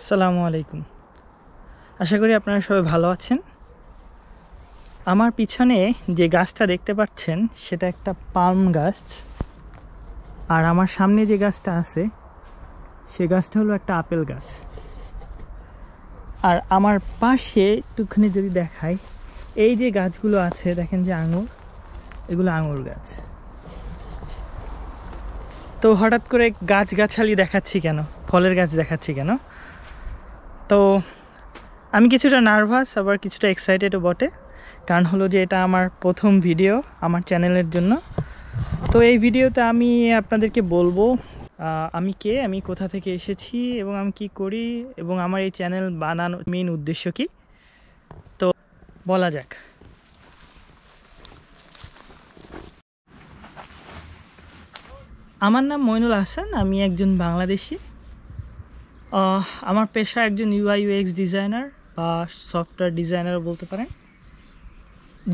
আসসালামু আলাইকুম। আশা করি আপনারা সবাই ভালো আছেন। আমার পিছনে যে গাছটা দেখতে পাচ্ছেন সেটা একটা পাল্ম গাছ, আর আমার সামনে যে গাছটা আছে সে গাছটা হলো একটা আপেল গাছ। আর আমার পাশে একটুখানি যদি দেখাই, এই যে গাছগুলো আছে দেখেন যে আঙুর, এগুলো আঙুর গাছ। তো হঠাৎ করে গাছগাছালি দেখাচ্ছি কেন, ফলের গাছ দেখাচ্ছি কেন? তো আমি কিছুটা নার্ভাস, আবার কিছুটা এক্সাইটেডও বটে। কারণ হলো যে এটা আমার প্রথম ভিডিও আমার চ্যানেলের জন্য। তো এই ভিডিওতে আমি আপনাদেরকে বলবো আমি কে, আমি কোথা থেকে এসেছি এবং আমি কি করি এবং আমার এই চ্যানেল বানানোর মেইন উদ্দেশ্য কি। তো বলা যাক। আমার নাম মইনুল হাসান, আমি একজন বাংলাদেশি। আমার পেশা একজন UI/UX ডিজাইনার বা সফটওয়্যার ডিজাইনারও বলতে পারেন।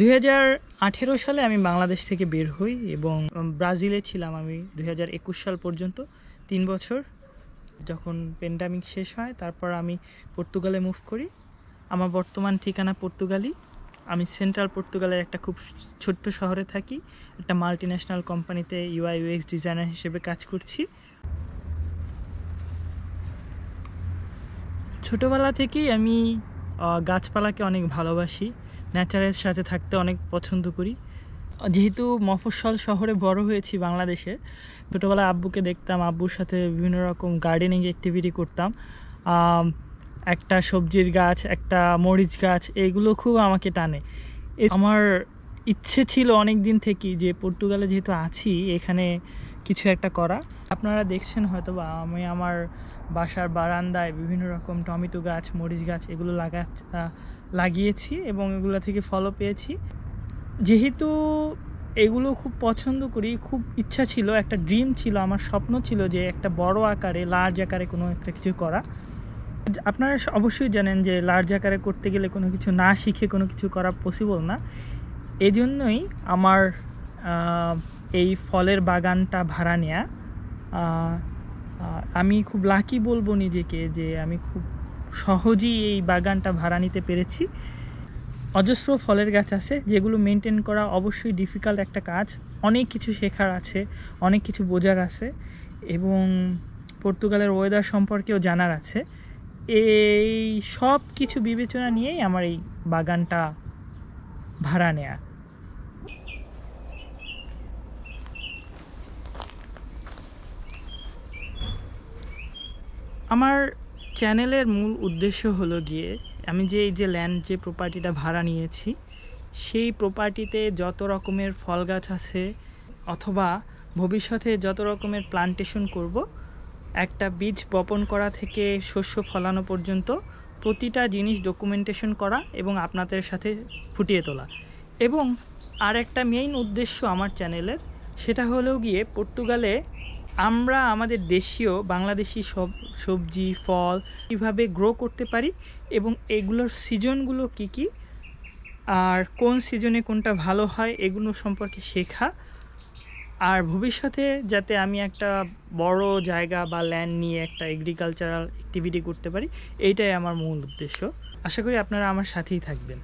2018 সালে আমি বাংলাদেশ থেকে বের হই এবং ব্রাজিলে ছিলাম আমি 2021 সাল পর্যন্ত, 3 বছর। যখন প্যান্ডামিক শেষ হয় তারপর আমি পর্তুগালে মুভ করি। আমার বর্তমান ঠিকানা পর্তুগালি। আমি সেন্ট্রাল পর্তুগালের একটা খুব ছোট্ট শহরে থাকি, একটা মাল্টিন্যাশনাল কোম্পানিতে UI/UX ডিজাইনার হিসেবে কাজ করছি। ছোটোবেলা থেকেই আমি গাছপালাকে অনেক ভালোবাসি, নেচারের সাথে থাকতে অনেক পছন্দ করি। যেহেতু মফস্বল শহরে বড় হয়েছি বাংলাদেশে, ছোটোবেলায় আব্বুকে দেখতাম, আব্বুর সাথে বিভিন্ন রকম গার্ডেনিং অ্যাক্টিভিটি করতাম। একটা সবজির গাছ, একটা মরিচ গাছ, এইগুলো খুব আমাকে টানে। আমার ইচ্ছে ছিল অনেক দিন থেকেই যে পর্তুগালে যেহেতু আছি এখানে কিছু একটা করা। আপনারা দেখছেন হয়তো বা আমি আমার বাসার বারান্দায় বিভিন্ন রকম টমেটো গাছ, মরিচ গাছ এগুলো লাগিয়েছি এবং এগুলো থেকে ফলও পেয়েছি। যেহেতু এগুলো খুব পছন্দ করি, খুব ইচ্ছা ছিল, একটা ড্রিম ছিল, আমার স্বপ্ন ছিল যে একটা বড় আকারে, লার্জ আকারে কোনো একটা কিছু করা। আপনারা অবশ্যই জানেন যে লার্জ আকারে করতে গেলে কোনো কিছু না শিখে কোনো কিছু করা পসিবল না। এই জন্যই আমার এই ফলের বাগানটা ভাড়া নেয়া। আমি খুব লাকি বলবো নিজেকে যে আমি খুব সহজেই এই বাগানটা ভাড়া নিতে পেরেছি। অজস্র ফলের গাছ আছে যেগুলো মেনটেন করা অবশ্যই ডিফিকাল্ট একটা কাজ, অনেক কিছু শেখার আছে, অনেক কিছু বোঝার আছে এবং পর্তুগালের ওয়েদার সম্পর্কেও জানার আছে। এই সব কিছু বিবেচনা নিয়েই আমার এই বাগানটা ভাড়া নেয়া। আমার চ্যানেলের মূল উদ্দেশ্য হলো গিয়ে আমি যে এই যে ল্যান্ড, যে প্রপার্টিটা ভাড়া নিয়েছি, সেই প্রপার্টিতে যত রকমের ফল গাছ আছে অথবা ভবিষ্যতে যত রকমের প্লান্টেশন করব, একটা বীজ বপন করা থেকে শস্য ফলানো পর্যন্ত প্রতিটা জিনিস ডকুমেন্টেশন করা এবং আপনাদের সাথে ফুটিয়ে তোলা। এবং আর একটা মেইন উদ্দেশ্য আমার চ্যানেলের, সেটা হলো গিয়ে পর্তুগালে আমরা আমাদের দেশীয় বাংলাদেশি সব সবজি ফল কীভাবে গ্রো করতে পারি এবং এগুলোর সিজনগুলো কী কী আর কোন সিজনে কোনটা ভালো হয় এগুলো সম্পর্কে শেখা। আর ভবিষ্যতে যাতে আমি একটা বড় জায়গা বা ল্যান্ড নিয়ে একটা এগ্রিকালচারাল অ্যাক্টিভিটি করতে পারি, এইটাই আমার মূল উদ্দেশ্য। আশা করি আপনারা আমার সাথেই থাকবেন।